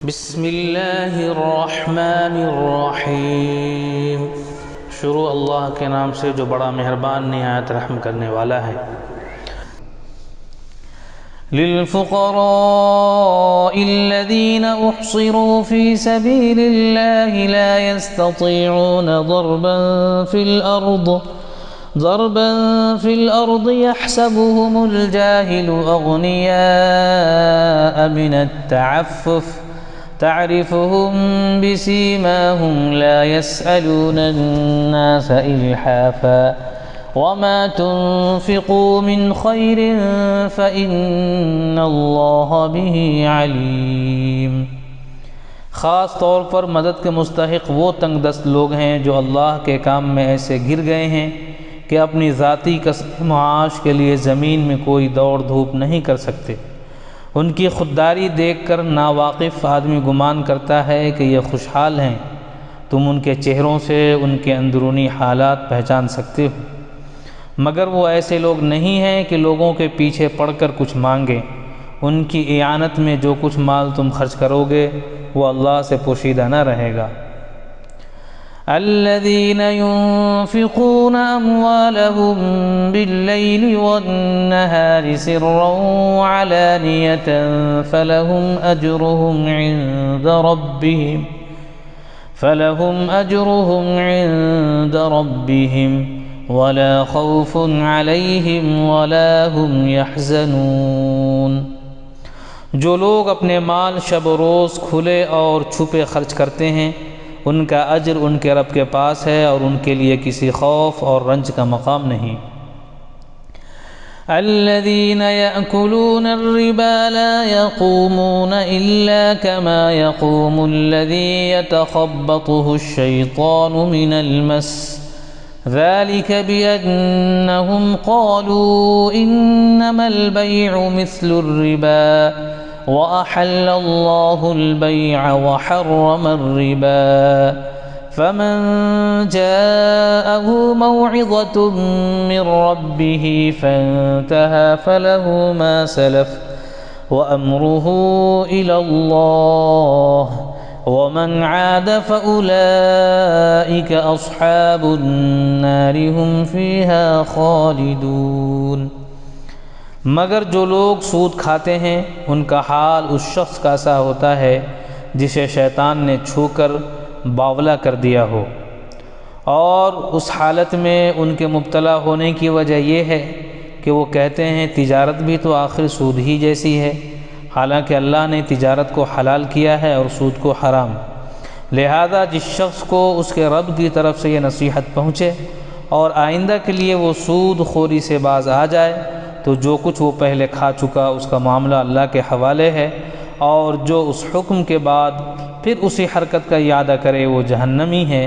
بسم اللہ الرحمن الرحیم۔ شروع اللہ کے نام سے جو بڑا مہربان نہایت رحم کرنے والا ہے۔ للفقراء الذين احصروا في سبيل الله لا يستطيعون ضربا في الأرض يحسبهم الجاهل أغنياء من التعفف تعرفهم بسيماهم لا يسألون الناس إلحافا وما تنفقوا من خير فإن الله به عليم۔ خاص طور پر مدد کے مستحق وہ تنگ دست لوگ ہیں جو اللہ کے کام میں ایسے گر گئے ہیں کہ اپنی ذاتی کسب معاش کے لیے زمین میں کوئی دوڑ دھوپ نہیں کر سکتے۔ ان کی خودداری دیکھ کر ناواقف آدمی گمان کرتا ہے کہ یہ خوشحال ہیں۔ تم ان کے چہروں سے ان کے اندرونی حالات پہچان سکتے ہو، مگر وہ ایسے لوگ نہیں ہیں کہ لوگوں کے پیچھے پڑ کر کچھ مانگیں۔ ان کی اعانت میں جو کچھ مال تم خرچ کرو گے وہ اللہ سے پوشیدہ نہ رہے گا۔ الذين ينفقون أموالهم بالليل والنهار سرا وعلانية فلهم أجرهم عند ربهم ولا خوف عليهم ولا هم يحزنون۔ جو لوگ اپنے مال شب و روز کھلے اور چھپے خرچ کرتے ہیں ان کا اجر ان کے رب کے پاس ہے اور ان کے لیے کسی خوف اور رنج کا مقام نہیں۔ الذين يأكلون الربا لا يقومون إلا كما يقوم الذي يتخبطه الشيطان من المس ذلك بأنهم قالوا إنما البيع مثل الربا وأحل الله البيع وحرم الربا فمن جاءه موعظة من ربه فانتهى فله ما سلف وأمره إلى الله ومن عاد فأولئك أصحاب النار هم فيها خالدون۔ مگر جو لوگ سود کھاتے ہیں ان کا حال اس شخص کا سا ہوتا ہے جسے شیطان نے چھو کر باولا کر دیا ہو، اور اس حالت میں ان کے مبتلا ہونے کی وجہ یہ ہے کہ وہ کہتے ہیں تجارت بھی تو آخر سود ہی جیسی ہے، حالانکہ اللہ نے تجارت کو حلال کیا ہے اور سود کو حرام۔ لہذا جس شخص کو اس کے رب کی طرف سے یہ نصیحت پہنچے اور آئندہ کے لیے وہ سود خوری سے باز آ جائے تو جو کچھ وہ پہلے کھا چکا اس کا معاملہ اللہ کے حوالے ہے، اور جو اس حکم کے بعد پھر اسی حرکت کا اعادہ کرے وہ جہنمی ہے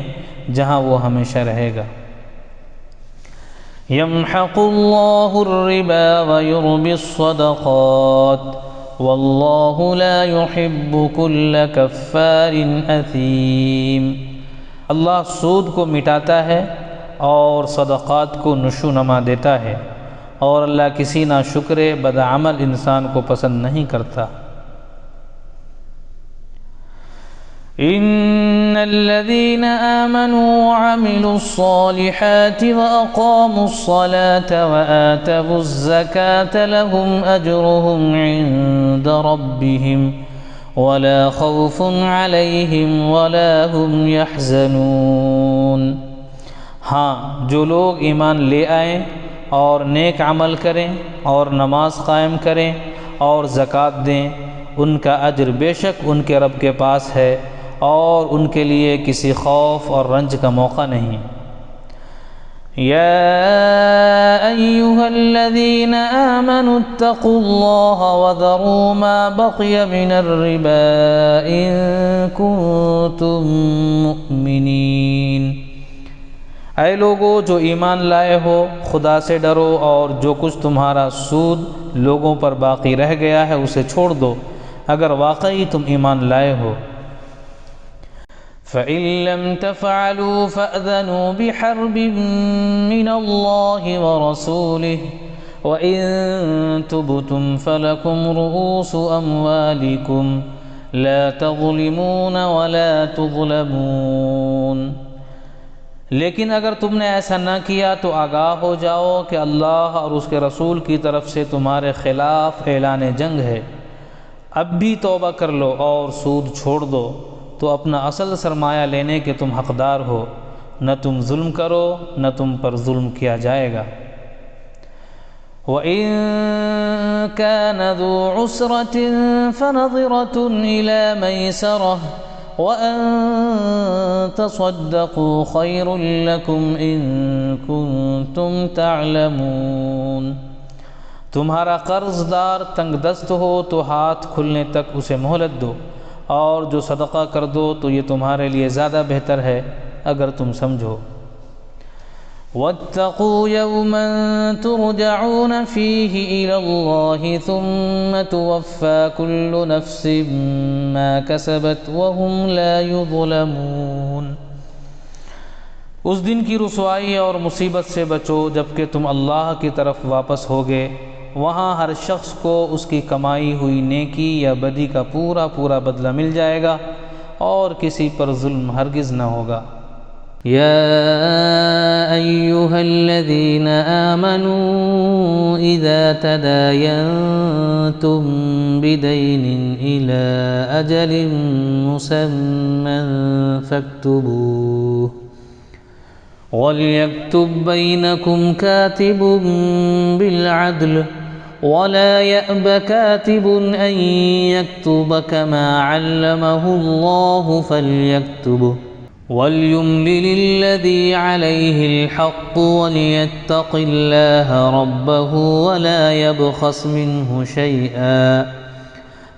جہاں وہ ہمیشہ رہے گا۔ یمحق اللہ الربا ویربی الصدقات واللہ لا يحب كل کفار اثیم۔ اللہ سود کو مٹاتا ہے اور صدقات کو نشو نما دیتا ہے، اور اللہ کسی ناشکر بدعمل انسان کو پسند نہیں کرتا۔ ان الذين آمنوا وعملوا الصالحات واقاموا الصلاة وآتوا الزكاة لهم اجرهم عند ربهم ولا خوف عليهم ولا هم يحزنون۔ ہاں، جو لوگ ایمان لے آئیں اور نیک عمل کریں اور نماز قائم کریں اور زکوٰۃ دیں، ان کا اجر بے شک ان کے رب کے پاس ہے اور ان کے لیے کسی خوف اور رنج کا موقع نہیں۔ یا ایھا الذین آمنوا اتقوا اللہ وذروا ما بقی من الربا ان کنتم مؤمنین۔ اے لوگو جو ایمان لائے ہو، خدا سے ڈرو اور جو کچھ تمہارا سود لوگوں پر باقی رہ گیا ہے اسے چھوڑ دو اگر واقعی تم ایمان لائے ہو۔ فَإِن لَّمْ تَفْعَلُوا فَأْذَنُوا بِحَرْبٍ مِّنَ اللَّهِ وَرَسُولِهِ وَإِن تُبْتُمْ فَلَكُمْ رُءُوسُ أَمْوَالِكُمْ لا تظلمون ولا تظلمون۔ لیکن اگر تم نے ایسا نہ کیا تو آگاہ ہو جاؤ کہ اللہ اور اس کے رسول کی طرف سے تمہارے خلاف اعلان جنگ ہے۔ اب بھی توبہ کر لو اور سود چھوڑ دو تو اپنا اصل سرمایہ لینے کے تم حقدار ہو، نہ تم ظلم کرو نہ تم پر ظلم کیا جائے گا۔ وَإِن كَانَ ذُو عُسْرَةٍ فَنَظِرَةٌ إِلَى مَيْسَرَةٍ وَأَن تَصَدَّقُوا خَيْرٌ لَكُمْ إِن كُنتُمْ تَعْلَمُونَ۔ تمہارا قرض دار تنگ دست ہو تو ہاتھ کھلنے تک اسے مہلت دو، اور جو صدقہ کر دو تو یہ تمہارے لیے زیادہ بہتر ہے اگر تم سمجھو۔ وَاتَّقُوا يَوْمًا تُرْجَعُونَ فِيهِ إِلَى اللَّهِ ثُمَّ تُوَفَّى كُلُّ نَفْسٍ مَا كَسَبَتْ وَهُمْ لَا يُظْلَمُونَ۔ اس دن کی رسوائی اور مصیبت سے بچو جبکہ تم اللہ کی طرف واپس ہوگے، وہاں ہر شخص کو اس کی کمائی ہوئی نیکی یا بدی کا پورا پورا بدلہ مل جائے گا، اور کسی پر ظلم ہرگز نہ ہوگا۔ يا أيها الذين آمنوا إذا تداينتم بدين إلى أجل مسمى فاكتبوه وليكتب بينكم كاتب بالعدل ولا يأب كاتب أن يكتب كما علمه الله فليكتبه وَلْيُمْلِلِ الَّذِي عَلَيْهِ الْحَقُّ وَلْيَتَّقِ اللَّهَ رَبَّهُ وَلَا يَبْخَسْ مِنْهُ شَيْئًا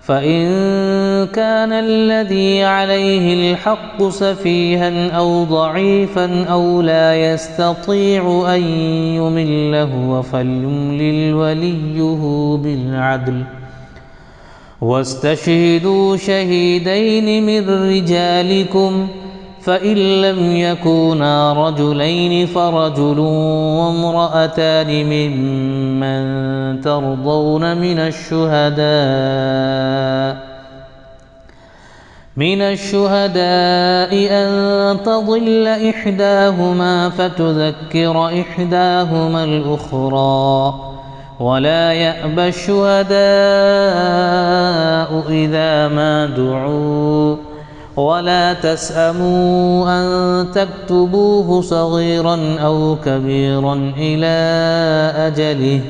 فَإِنْ كَانَ الَّذِي عَلَيْهِ الْحَقُّ سَفِيهًا أَوْ ضَعِيفًا أَوْ لَا يَسْتَطِيعُ أَنْ يُمِلَّ فَلْيُمْلِلْ وَلِيُّهُ بِالْعَدْلِ وَاسْتَشْهِدُوا شَهِيدَيْنِ مِنْ رِجَالِكُمْ فَإِن لَّمْ يَكُونَا رَجُلَيْنِ فَرَجُلٌ وَامْرَأَتَانِ مِمَّن تَرْضَوْنَ مِنَ الشُّهَدَاءِ أَن تَضِلَّ إِحْدَاهُمَا فَتُذَكِّرَ إِحْدَاهُمَا الْأُخْرَىٰ وَلَا يَأْبَ الشُّهَدَاءُ إِذَا مَا دُعُوا وَلَا تَسْأَمُوا أَن تَكْتُبُوهُ صَغِيرًا أَوْ كَبِيرًا إِلَى أَجَلِهِ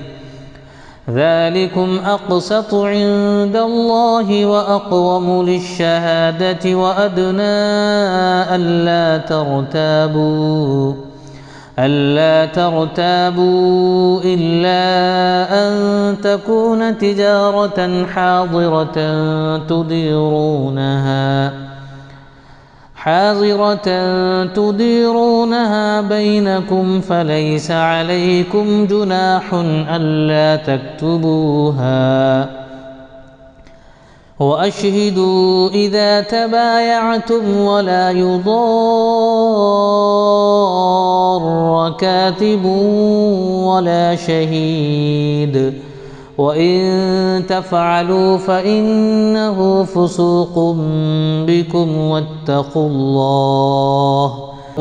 ذَلِكُمْ أَقْسَطُ عِندَ اللَّهِ وَأَقْوَمُ لِلشَّهَادَةِ وَأَدْنَىٰ أَلَّا تَرْتَابُوا إِلَّا أَن تَكُونَ تِجَارَةً حاضرة تديرونها بينكم فليس عليكم جناح ألا تكتبوها وأشهدوا إذا تبايعتم ولا يضار كاتب ولا شهيد وَإِن تَفْعَلُوا فَإِنَّهُ فُسُوقٌ بِكُمْ وَاتَّقُوا اللَّهَ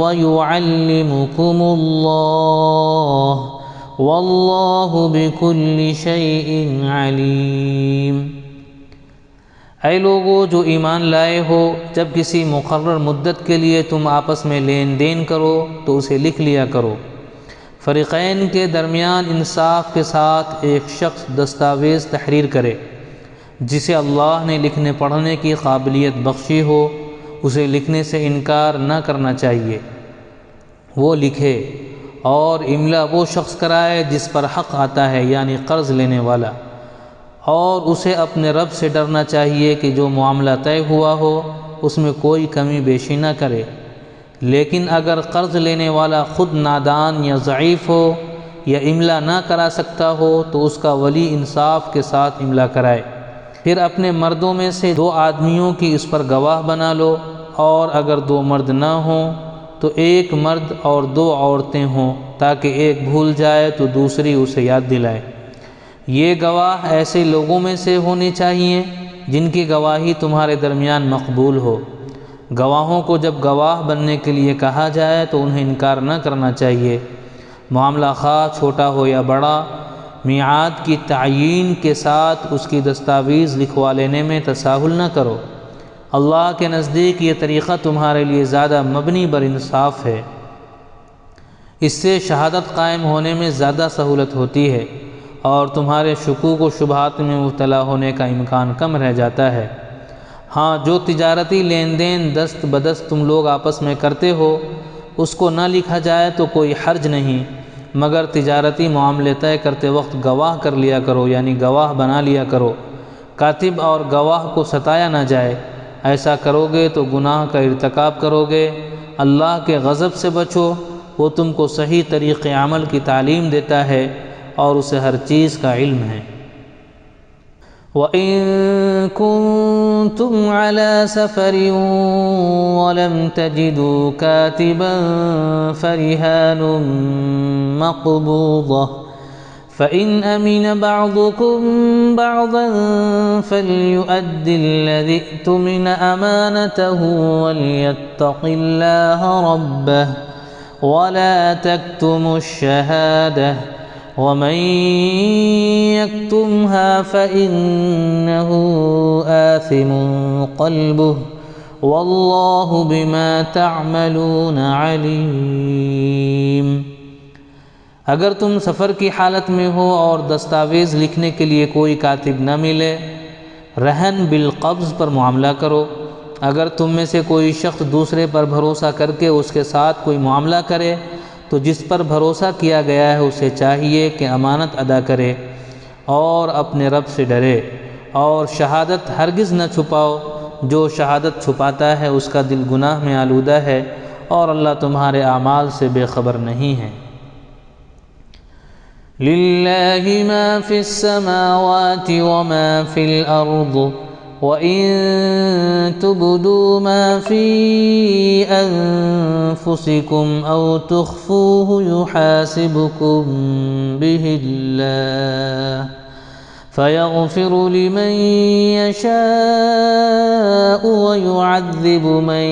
وَيُعَلِّمُكُمُ اللَّهُ وَاللَّهُ بِكُلِّ شَيْءٍ عَلِيمٌ۔ اے لوگو جو ایمان لائے ہو، جب کسی مقرر مدت کے لیے تم آپس میں لین دین کرو تو اسے لکھ لیا کرو۔ فریقین کے درمیان انصاف کے ساتھ ایک شخص دستاویز تحریر کرے جسے اللہ نے لکھنے پڑھنے کی قابلیت بخشی ہو، اسے لکھنے سے انکار نہ کرنا چاہیے، وہ لکھے، اور املا وہ شخص کرائے جس پر حق آتا ہے یعنی قرض لینے والا، اور اسے اپنے رب سے ڈرنا چاہیے کہ جو معاملہ طے ہوا ہو اس میں کوئی کمی بیشی نہ کرے۔ لیکن اگر قرض لینے والا خود نادان یا ضعیف ہو یا املا نہ کرا سکتا ہو تو اس کا ولی انصاف کے ساتھ املا کرائے، پھر اپنے مردوں میں سے 2 آدمیوں کی اس پر گواہ بنا لو، اور اگر 2 مرد نہ ہوں تو 1 مرد اور 2 عورتیں ہوں تاکہ ایک بھول جائے تو دوسری اسے یاد دلائے۔ یہ گواہ ایسے لوگوں میں سے ہونے چاہیے جن کی گواہی تمہارے درمیان مقبول ہو۔ گواہوں کو جب گواہ بننے کے لیے کہا جائے تو انہیں انکار نہ کرنا چاہیے۔ معاملہ خواہ چھوٹا ہو یا بڑا، میعاد کی تعیین کے ساتھ اس کی دستاویز لکھوا لینے میں تساہل نہ کرو۔ اللہ کے نزدیک یہ طریقہ تمہارے لیے زیادہ مبنی بر انصاف ہے۔ اس سے شہادت قائم ہونے میں زیادہ سہولت ہوتی ہے اور تمہارے شکوک و شبہات میں مبتلا ہونے کا امکان کم رہ جاتا ہے۔ ہاں، جو تجارتی لین دین دست بدست تم لوگ آپس میں کرتے ہو اس کو نہ لکھا جائے تو کوئی حرج نہیں، مگر تجارتی معاملے طے کرتے وقت گواہ کر لیا کرو، یعنی گواہ بنا لیا کرو۔ کاتب اور گواہ کو ستایا نہ جائے، ایسا کرو گے تو گناہ کا ارتکاب کرو گے۔ اللہ کے غضب سے بچو، وہ تم کو صحیح طریق عمل کی تعلیم دیتا ہے اور اسے ہر چیز کا علم ہے۔ وَإِن كُنتُمْ عَلَى سَفَرٍ وَلَمْ تَجِدُوا كَاتِبًا فَرِهَانٌ مَّقْبُوضَةٌ فَإِنْ أَمِنَ بَعْضُكُمْ بَعْضًا فَلْيُؤَدِّ الَّذِي اؤْتُمِنَ أَمَانَتَهُ وَلْيَتَّقِ اللَّهَ رَبَّهُ وَلَا تَكْتُمُوا الشَّهَادَةَ وَمَن يَكْتُمْهَا فَإِنَّهُ آثِمٌ قَلْبُهُ وَاللَّهُ بِمَا تَعْمَلُونَ عَلِيمٌ۔ اگر تم سفر کی حالت میں ہو اور دستاویز لکھنے کے لیے کوئی کاتب نہ ملے، رہن بالقبض پر معاملہ کرو۔ اگر تم میں سے کوئی شخص دوسرے پر بھروسہ کر کے اس کے ساتھ کوئی معاملہ کرے تو جس پر بھروسہ کیا گیا ہے اسے چاہیے کہ امانت ادا کرے اور اپنے رب سے ڈرے، اور شہادت ہرگز نہ چھپاؤ۔ جو شہادت چھپاتا ہے اس کا دل گناہ میں آلودہ ہے اور اللہ تمہارے اعمال سے بے خبر نہیں ہے۔ لِلَّهِ مَا فِي السَّمَاوَاتِ وَمَا فِي الْأَرْضِ وَإِن تُبْدُوا مَا فِي أَنفُسِكُمْ أَوْ تُخْفُوهُ يُحَاسِبْكُم بِهِ اللَّهُ فَيَغْفِرُ لِمَن يَشَاءُ وَيُعَذِّبُ مَن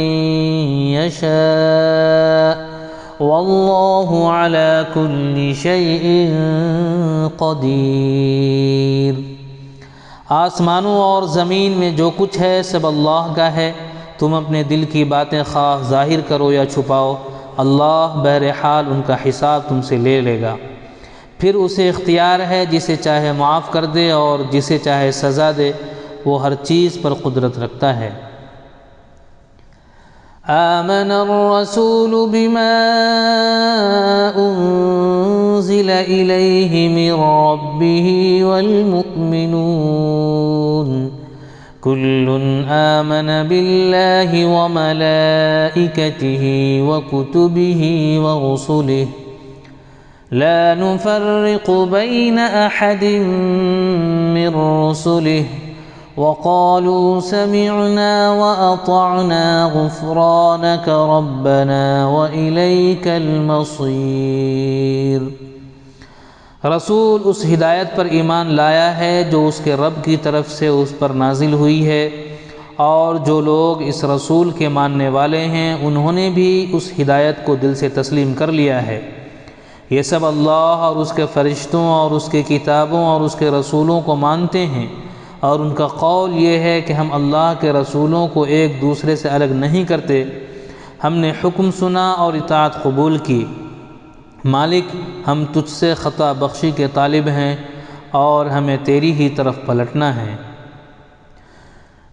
يَشَاءُ وَاللَّهُ عَلَى كُلِّ شَيْءٍ قَدِيرٌ۔ آسمانوں اور زمین میں جو کچھ ہے سب اللہ کا ہے۔ تم اپنے دل کی باتیں خواہ ظاہر کرو یا چھپاؤ، اللہ بہرحال ان کا حساب تم سے لے لے گا۔ پھر اسے اختیار ہے جسے چاہے معاف کر دے اور جسے چاہے سزا دے، وہ ہر چیز پر قدرت رکھتا ہے۔ آمن الرسول بما أنزل إليه من ربه والمؤمنون كل آمن بالله وملائكته وكتبه ورسله لا نفرق بين أحد من رسله وقالوا سمعنا وأطعنا غفرانك ربنا وإليك المصير۔ رسول اس ہدایت پر ایمان لایا ہے جو اس کے رب کی طرف سے اس پر نازل ہوئی ہے، اور جو لوگ اس رسول کے ماننے والے ہیں انہوں نے بھی اس ہدایت کو دل سے تسلیم کر لیا ہے۔ یہ سب اللہ اور اس کے فرشتوں اور اس کی کتابوں اور اس کے رسولوں کو مانتے ہیں، اور ان کا قول یہ ہے کہ ہم اللہ کے رسولوں کو ایک دوسرے سے الگ نہیں کرتے۔ ہم نے حکم سنا اور اطاعت قبول کی۔ مالک، ہم تجھ سے خطا بخشی کے طالب ہیں اور ہمیں تیری ہی طرف پلٹنا ہے۔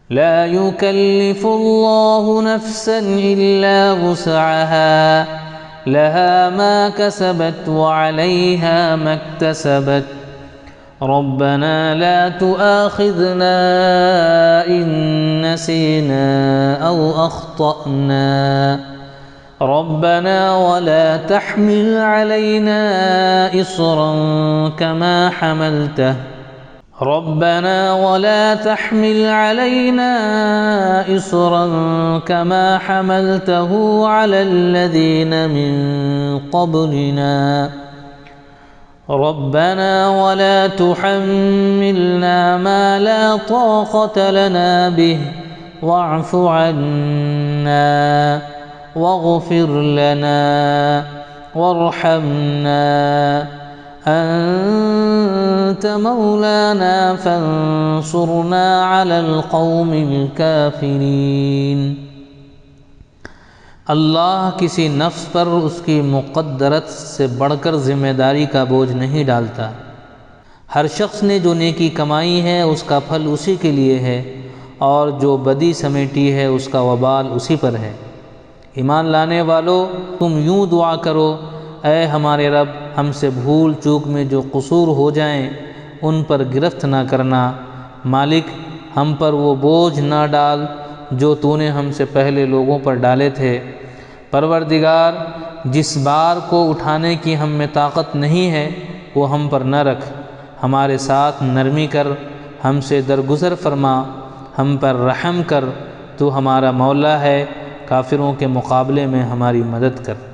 لا يكلف الله نفسا إلا وسعها لها ما كسبت وعليها ما اكتسبت ربنا لا تؤاخذنا إن نسينا أو أخطأنا ربنا ولا تحمل علينا إصرا كما حملته على الذين من قبلنا ربنا ولا تحملنا ما لا طاقة لنا به واعف عنا واغفر لنا وارحمنا أنت مولانا فانصرنا على القوم الكافرين۔ اللہ کسی نفس پر اس کی مقدرت سے بڑھ کر ذمہ داری کا بوجھ نہیں ڈالتا۔ ہر شخص نے جو نیکی کمائی ہے اس کا پھل اسی کے لیے ہے، اور جو بدی سمیٹی ہے اس کا وبال اسی پر ہے۔ ایمان لانے والو، تم یوں دعا کرو: اے ہمارے رب، ہم سے بھول چوک میں جو قصور ہو جائیں ان پر گرفت نہ کرنا۔ مالک، ہم پر وہ بوجھ نہ ڈال جو تو نے ہم سے پہلے لوگوں پر ڈالے تھے۔ پروردگار، جس بار کو اٹھانے کی ہم میں طاقت نہیں ہے وہ ہم پر نہ رکھ، ہمارے ساتھ نرمی کر، ہم سے درگزر فرما، ہم پر رحم کر، تو ہمارا مولا ہے، کافروں کے مقابلے میں ہماری مدد کر۔